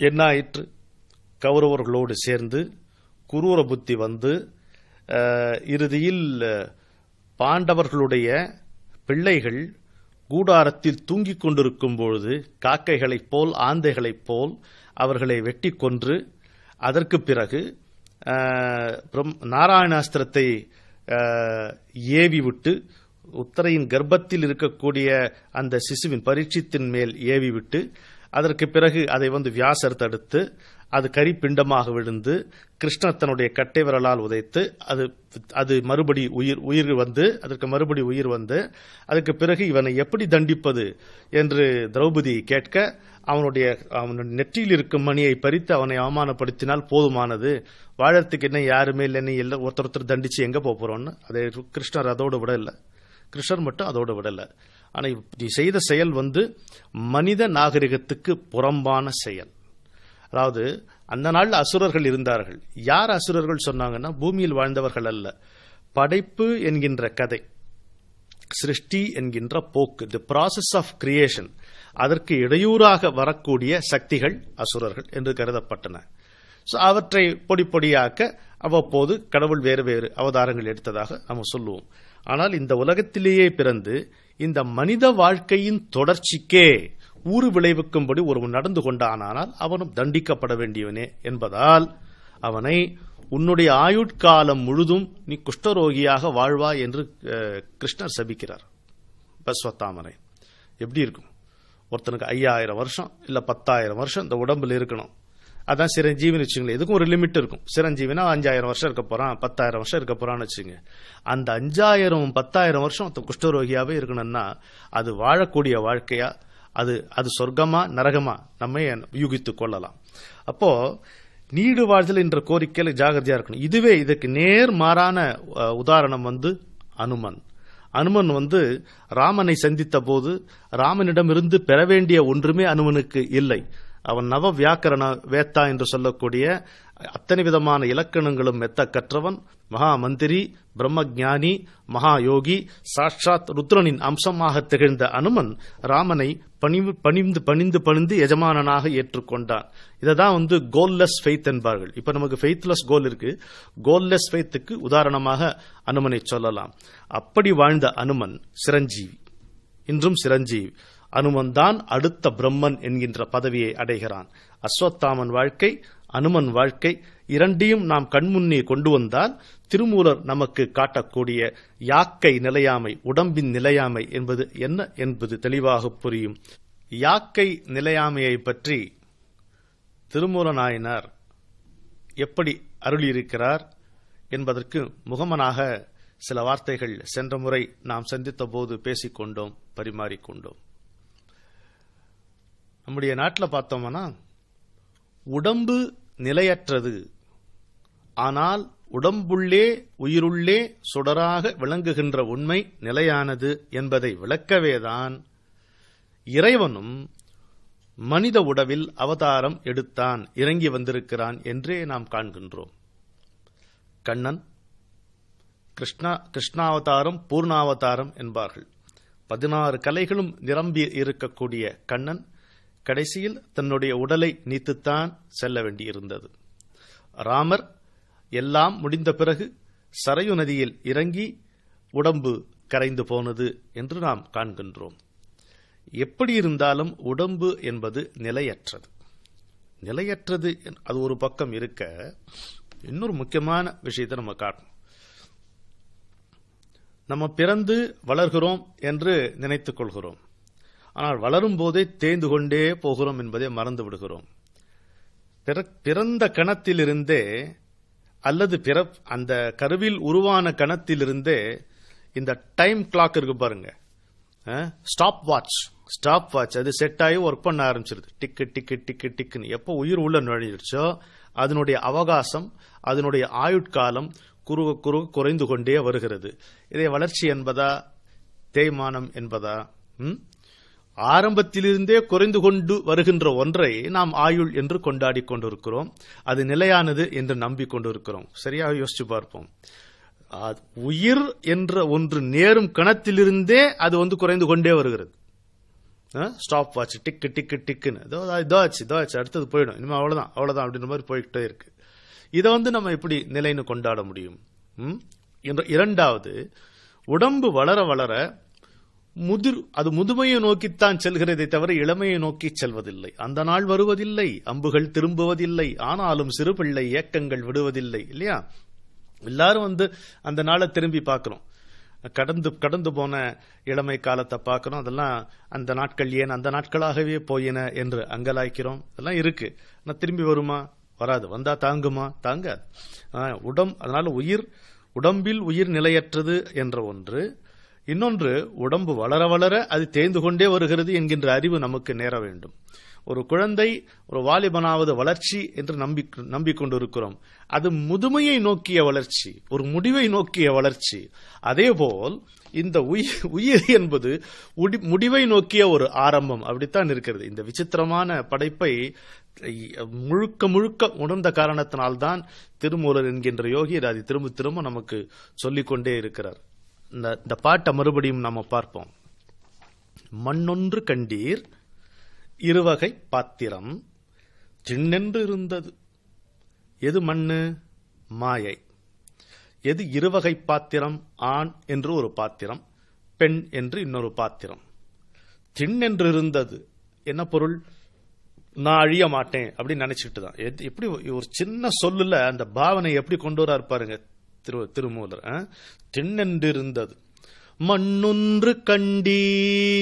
என்ன ஆயிற்று? கௌரவர்களோடு சேர்ந்து குரூர புத்தி வந்து இறுதியில் பாண்டவர்களுடைய பிள்ளைகள் கூடாரத்தில் தூங்கிக் கொண்டிருக்கும் பொழுது காக்கைகளைப் போல் ஆந்தைகளைப் போல் அவர்களை வெட்டி கொன்று அதற்கு பிறகு நாராயணாஸ்திரத்தை ஏவி விட்டு உத்தரையின் கர்ப்பத்தில் இருக்கக்கூடிய அந்த சிசுவின் பரீட்சித்தின் மேல் ஏவி விட்டு அதற்கு பிறகு அதை வியாசர் தடுத்து அது கரிப்பிண்டமாக விழுந்து கிருஷ்ணர் தன்னுடைய கட்டை விரலால் உதைத்து அது மறுபடி உயிர் வந்து அதற்கு மறுபடி உயிர் வந்து அதுக்கு பிறகு இவனை எப்படி தண்டிப்பது என்று திரௌபதி கேட்க அவனுடைய நெற்றியில் இருக்கும் மணியை பறித்து அவனை அவமானப்படுத்தினால் போதுமானது, வாழறதுக்கு என்ன யாருமே இல்லைன்னு இல்லை, ஒருத்தர் தண்டிச்சு எங்க போறோம்னு அதை கிருஷ்ணர் அதோடு விடல. கிருஷ்ணர் மட்டும் அதோடு விடல. ஆனா நீ செய்த செயல் மனித நாகரிகத்துக்கு புறம்பான செயல். அதாவது அந்த நாள் அசுரர்கள் இருந்தார்கள். யார் அசுரர்கள் சொன்னாங்கன்னா பூமியில் வாழ்ந்தவர்கள் அல்ல. படைப்பு என்கின்ற கதை, சிருஷ்டி என்கின்ற போக்கு, தி ப்ராசஸ் ஆஃப் கிரியேஷன், அதற்கு இடையூறாக வரக்கூடிய சக்திகள் அசுரர்கள் என்று கருதப்பட்டன. அவற்றை பொடி பொடியாக்க அவ்வப்போது கடவுள் வேறு வேறு அவதாரங்கள் எடுத்ததாக நம்ம சொல்லுவோம். ஆனால் இந்த உலகத்திலேயே பிறந்து இந்த மனித வாழ்க்கையின் தொடர்ச்சிக்கே ஊறு விளைவிக்கும்படி ஒருவன் நடந்து கொண்டானால் அவனும் தண்டிக்கப்பட வேண்டியவனே என்பதால் அவனை உன்னுடைய ஆயுட்காலம் முழுதும் நீ குஷ்டரோகியாக வாழ்வா என்று கிருஷ்ணர் சபிக்கிறார். பஸ்வத்தாமரை எப்படி இருக்கும்? ஒருத்தனுக்கு 5000 வருஷம் இல்ல 10,000 வருஷம் இந்த உடம்புல இருக்கணும். அதான் சிரஞ்சீவின்னு வச்சுங்களேன். இதுக்கும் ஒரு லிமிட் இருக்கும். சிரஞ்சீவினா 5000 வருஷம் இருக்க போறான், 10,000 வருஷம் இருக்க போறான்னு வச்சுங்க. அந்த 5000 10,000 வருஷம் குஷ்டரோகியாவே இருக்கணும்னா அது வாழக்கூடிய வாழ்க்கையா, அது சொர்க்கமா நரகமா நம்ம யூகித்துக் கொள்ளலாம். அப்போ நீடு வாழ்தல் என்ற கோரிக்கையில ஜாகிரதையா இருக்கணும். இதுவே இதுக்கு நேர் மாறான உதாரணம் அனுமன். அனுமன் ராமனை சந்தித்த போது ராமனிடமிருந்து பெற வேண்டிய ஒன்றுமே அனுமனுக்கு இல்லை. அவன் நவ வியாக்கரண வேத்தா என்று சொல்லக்கூடிய அத்தனை விதமான இலக்கணங்களும் மெத்த கற்றவன், மகா மந்திரி, பிரம்மஞானி, மகா யோகி, சாட்சாத் ருத்ரனின் அம்சமாக திகழ்ந்த அனுமன் ராமனை பணிந்து எஜமானனாக ஏற்றுக்கொண்டான். இததான் கோல்லெஸ் ஃபெய்த் என்பார்கள். இப்ப நமக்கு ஃபெய்த்லெஸ் கோல் இருக்கு, கோல்லெஸ் ஃபெய்த்துக்கு உதாரணமாக அனுமனை சொல்லலாம். அப்படி வாழ்ந்த அனுமன் சிரஞ்சீவி, இன்றும் சிரஞ்சீவி. அனுமன் தான் அடுத்த பிரம்மன் என்கின்ற பதவியை அடைகிறான். அஸ்வத்தாமன் வாழ்க்கை, அனுமன் வாழ்க்கை இரண்டையும் நாம் கண்முன்னே கொண்டு வந்தால் திருமூலர் நமக்கு காட்டக்கூடிய யாக்கை நிலையாமை, உடம்பின் நிலையாமை என்பது என்ன என்பது தெளிவாக புரியும். யாக்கை நிலையாமையை பற்றி திருமூல நாயனார் எப்படி அருளியிருக்கிறார் என்பதற்கு முகமனாக சில வார்த்தைகள் சென்ற முறை நாம் சந்தித்த போது பேசிக்கொண்டோம், பரிமாறிக்கொண்டோம். நம்முடைய நாட்டில் பார்த்தோம்னா உடம்பு நிலையற்றது, ஆனால் உடம்புள்ளே உயிருள்ளே சுடராக விளங்குகின்ற உண்மை நிலையானது என்பதை விளக்கவேதான் இறைவனும் மனித உடவில் அவதாரம் எடுத்தான், இறங்கி வந்திருக்கிறான் என்றே நாம் காண்கின்றோம். கண்ணன் கிருஷ்ணாவதாரம், பூர்ணாவதாரம் என்பார்கள். 16 கலைகளும் நிரம்பி இருக்கக்கூடிய கண்ணன் கடைசியில் தன்னுடைய உடலை நீத்துத்தான் செல்ல வேண்டியிருந்தது. ராமர் எல்லாம் முடிந்த பிறகு சரையு நதியில் இறங்கி உடம்பு கரைந்து போனது என்று நாம் காண்கின்றோம். எப்படி இருந்தாலும் உடம்பு என்பது நிலையற்றது. நிலையற்றது அது ஒரு பக்கம் இருக்க, இன்னொரு முக்கியமான விஷயத்தை நம்ம காட்டணும். நம்ம பிறந்து வளர்கிறோம் என்று நினைத்துக் கொள்கிறோம். ஆனால் வளரும் போதே தேய்ந்து கொண்டே போகிறோம் என்பதை மறந்து விடுகிறோம். பிறந்த கணத்திலிருந்தே அல்லது அந்த கருவில் உருவான கணத்திலிருந்தே இந்த டைம் கிளாக் இருக்கு பாருங்க, ஸ்டாப் வாட்ச் அது செட் ஆகி ஒர்க் பண்ண ஆரம்பிச்சிருது. டிக்கு டிக்கு டிக்கு டிக்குன்னு எப்போ உயிர் உள்ள நுழைஞ்சிருச்சோ அதனுடைய அவகாசம், அதனுடைய ஆயுட்காலம் குறைந்து கொண்டே வருகிறது. இதை வளர்ச்சி என்பதா தேய்மானம் என்பதா? ஆரம்பத்திலிருந்தே குறைந்து கொண்டு வருகின்ற ஒன்றை நாம் ஆயுள் என்று கொண்டாடி கொண்டிருக்கிறோம். அது நிலையானது என்று நம்பிக்கொண்டிருக்கிறோம். சரியாக யோசிச்சு பார்ப்போம். உயிர் என்ற ஒன்று நேரும் கணத்திலிருந்தே அது குறைந்து கொண்டே வருகிறது. ஸ்டாப் வாட்ச், டிக்கு டிக்கு டிக்குன்னு இதோ ஆச்சு அடுத்தது போயிடும், இனிமேல் அவ்வளவுதான் அப்படின்ற மாதிரி போய்கிட்டே இருக்கு. இதை நம்ம எப்படி நிலைன்னு கொண்டாட முடியும்? இரண்டாவது, உடம்பு வளர வளர அது முதுமையை நோக்கித்தான் செல்கிறதை தவிர இளமையை நோக்கி செல்வதில்லை. அந்த நாள் வருவதில்லை, அம்புகள் திரும்புவதில்லை, ஆனாலும் சிறு பிள்ளை ஏக்கங்கள் விடுவதில்லை. இல்லையா? எல்லாரும் அந்த நாளை திரும்பி பார்க்கிறோம், கடந்து போன இளமை காலத்தை பார்க்கிறோம். அதெல்லாம் அந்த நாட்கள் ஏன் அந்த நாட்களாகவே போயின என்று அங்கலாய்க்கிறோம். அதெல்லாம் இருக்கு. ஆனால் திரும்பி வருமா? வராது. வந்தா தாங்குமா? தாங்காது. அதனால உடம்பில் உயிர் நிலையற்றது என்ற ஒன்று. இன்னொன்று, உடம்பு வளர வளர அது தேய்ந்து கொண்டே வருகிறது என்கின்ற அறிவு நமக்கு நேர வேண்டும். ஒரு குழந்தை ஒரு வாலிபனாவது வளர்ச்சி என்று நம்பிக்கொண்டிருக்கிறோம். அது முதுமையை நோக்கிய வளர்ச்சி, ஒரு முடிவை நோக்கிய வளர்ச்சி. அதேபோல் இந்த உயிர் என்பது முடிவை நோக்கிய ஒரு ஆரம்பம். அப்படித்தான் இருக்கிறது. இந்த விசித்திரமான படைப்பை முழுக்க முழுக்க உணர்ந்த காரணத்தினால்தான் திருமூலர் என்கின்ற யோகி அதை திரும்ப திரும்ப நமக்கு சொல்லிக்கொண்டே இருக்கிறார். இந்த பாட்டை மறுபடியும் நாம பார்ப்போம். மண்ணொன்று கண்டீர் இருவகை பாத்திரம் திண்ணென்று இருந்தது. எது மண்ணு? மாயை. எது இருவகை பாத்திரம்? ஆண் என்று ஒரு பாத்திரம், பெண் என்று இன்னொரு பாத்திரம். திண்ணென்று இருந்தது என்ன பொருள்? நான் அழிய மாட்டேன் அப்படின்னு நினைச்சிட்டு தான். எப்படி ஒரு சின்ன சொல்லுல அந்த பாவனை எப்படி கொண்டு வர பாருங்க திருமூலர். திண்ணென்றிருந்தது. மண்ணொன்று கண்டீர்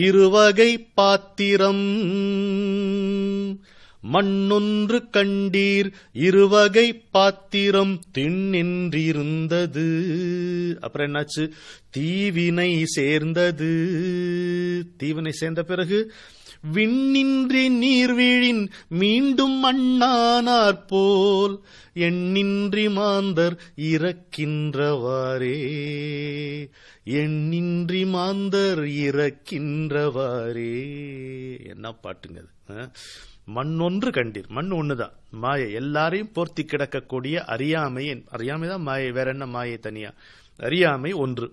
இருவகை பாத்திரம், மண்ணொன்று கண்டீர் இருவகை பாத்திரம் திண்ணென்றிருந்தது. அப்புறம் என்னாச்சு? தீவினை சேர்ந்தது. தீவினை சேர்ந்த பிறகு விண்ணின்றி நீர்வீழின் மீண்டும் மண்ணானார் போல் எண்ணின்றி மாந்தர் இறக்கின்றவாறே, எண்ணின்றி மாந்தர் இறக்கின்றவாறே. என்ன பாட்டுங்க அது! மண்ணொன்று கண்டீர். மண் ஒண்ணுதான், மாயை. எல்லாரையும் போர்த்தி கிடக்கக்கூடிய அறியாமைதான் மாயை. வேற என்ன மாயை தனியா? அறியாமை ஒன்று,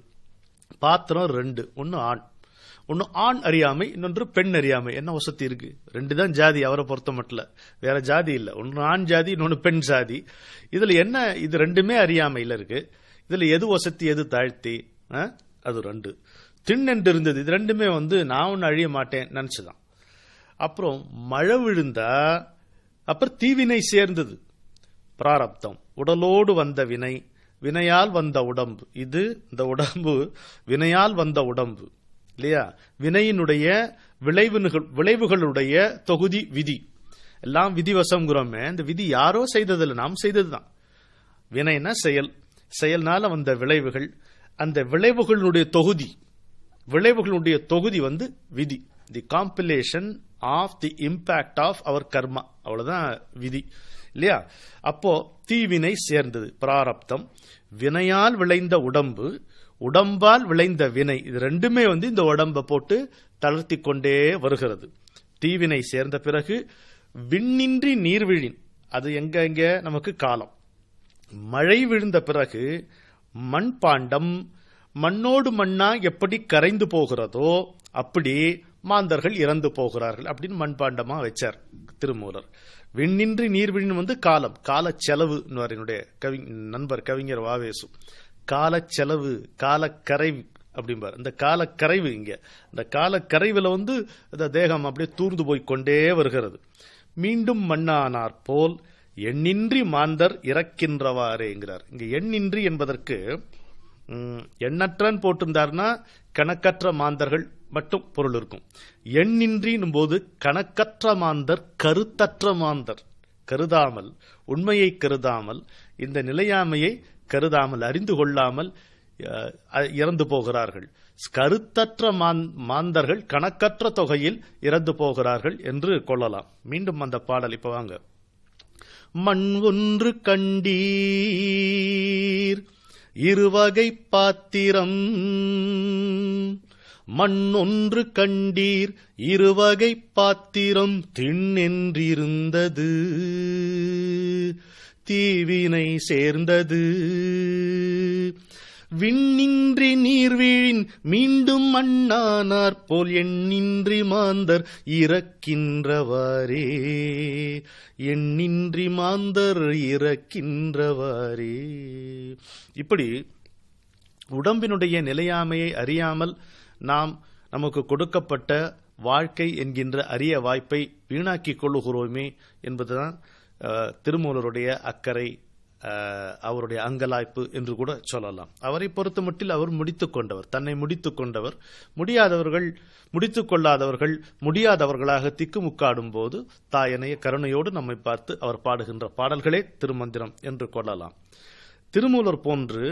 பாத்திரம் ரெண்டு. ஒன்னு ஆண் அறியாமை, இன்னொன்று பெண் அறியாமை. என்ன வசதி இருக்கு? ரெண்டு தான் ஜாதி அவரை பொறுத்த மட்டும், வேற ஜாதி இல்ல. ஒன்னு ஆண் ஜாதி, இன்னொன்னு பெண் ஜாதி. இதுல என்ன? இது ரெண்டுமே அறியாமையில இருக்கு. இதுல எது வசதி எது தாழ்த்தி? அது ரெண்டு. திண்ணென்று இருந்தது. இது ரெண்டுமே நான் ஒன்னு அழிய மாட்டேன் நினைச்சுதான். அப்புறம் மழை விழுந்தா அப்புறம் தீவினை சேர்ந்தது. பிராரப்தம், உடலோடு வந்த வினை, வினையால் வந்த உடம்பு. இது இந்த உடம்பு வினையால் வந்த உடம்பு இல்லையா? வினையினுடைய விளைவுகளுடைய தொகுதி விதி. எல்லாம் விதிவசம்ங்கிறோமே, இந்த விதி யாரோ செய்ததில்லை, நாம் செய்ததுதான். வினைனா செயல், செயல்னால வந்த விளைவுகள். அந்த விளைவுகளுடைய தொகுதி விதி. The compilation of the impact of our karma. அவ்வளவுதான் விதி இல்லையா? அப்போ தீவினை சேர்ந்தது, பிராரப்தம். வினையால் விளைந்த உடம்பு, உடம்பால் விளைந்த வினை. இது ரெண்டுமே இந்த உடம்பை போட்டு தளர்த்தி கொண்டே வருகிறது. தீவினை சேர்ந்த பிறகு விண்ணின்றி நீர்விழின், அது எங்க நமக்கு காலம். மழை விழுந்த பிறகு மண்பாண்டம், மண்ணோடு மண்ணா எப்படி கரைந்து போகிறதோ அப்படி மாந்தர்கள் இறந்து போகிறார்கள் அப்படின்னு மண்பாண்டமா வச்சார் திருமூலர். விண்ணின்றி நீர்விழின் காலம், கால செலவு. என்னுடைய நண்பர் கவிஞர் வாவேசு காலச்செலவு, காலக்கரைவு அப்படிம்பார். இந்த காலக்கரைவு இங்க, இந்த காலக்கரைவுல இந்த தேகம் அப்படியே தூர்ந்து போய் கொண்டே வருகிறது. மீண்டும் மண்ணானார் போல் எண்ணின்றி மாந்தர் இறக்கின்றவாறேங்கிறார். இங்க எண்ணின்றி என்பதற்கு எண்ணற்றன் போட்டிருந்தார்னா கணக்கற்ற மாந்தர்கள் மட்டும் பொருள் இருக்கும். எண்ணின்றின் போது கணக்கற்ற மாந்தர், கருத்தற்ற மாந்தர், கருதாமல், உண்மையை கருதாமல், இந்த நிலையாமையை கருதாமல், அறிந்து கொள்ளாமல் இறந்து போகிறார்கள். கருத்தற்ற மாந்தர்கள் கணக்கற்ற தொகையில் இறந்து போகிறார்கள் என்று கொள்ளலாம். மீண்டும் அந்த பாடல் இப்ப வாங்க. மண் ஒன்று கண்டீர் இருவகை பாத்திரம், மண்ணொன்று கண்டீர் இருவகை பாத்திரம் திண்ணென்றிருந்தது. தீவினை சேர்ந்தது. விண்ணின்றி நீர்வீழின் மீண்டும் மண்ணானார் போல் எண்ணின்றி மாந்தர் இறக்கின்றவாறே, எண்ணின்றி மாந்தர் இறக்கின்றவாறே. இப்படி உடம்பினுடைய நிலையாமையை அறியாமல் நாம் நமக்கு கொடுக்கப்பட்ட வாழ்க்கை என்கின்ற அரிய வாய்ப்பை வீணாக்கிக் கொள்ளுகிறோமே என்பதுதான் திருமூலருடைய அக்கறை, அவருடைய அங்கலாய்ப்பு என்று கூட சொல்லலாம். அவரை பொறுத்த மட்டில் அவர் முடித்துக் கொண்டவர், தன்னை முடித்துக் கொண்டவர். முடியாதவர்கள், முடித்துக் கொள்ளாதவர்கள் முடியாதவர்களாக திக்குமுக்காடும் போது தாயனைய கருணையோடு நம்மை பார்த்து அவர் பாடுகின்ற பாடல்களே திருமந்திரம் என்று கொள்ளலாம். திருமூலர் போன்று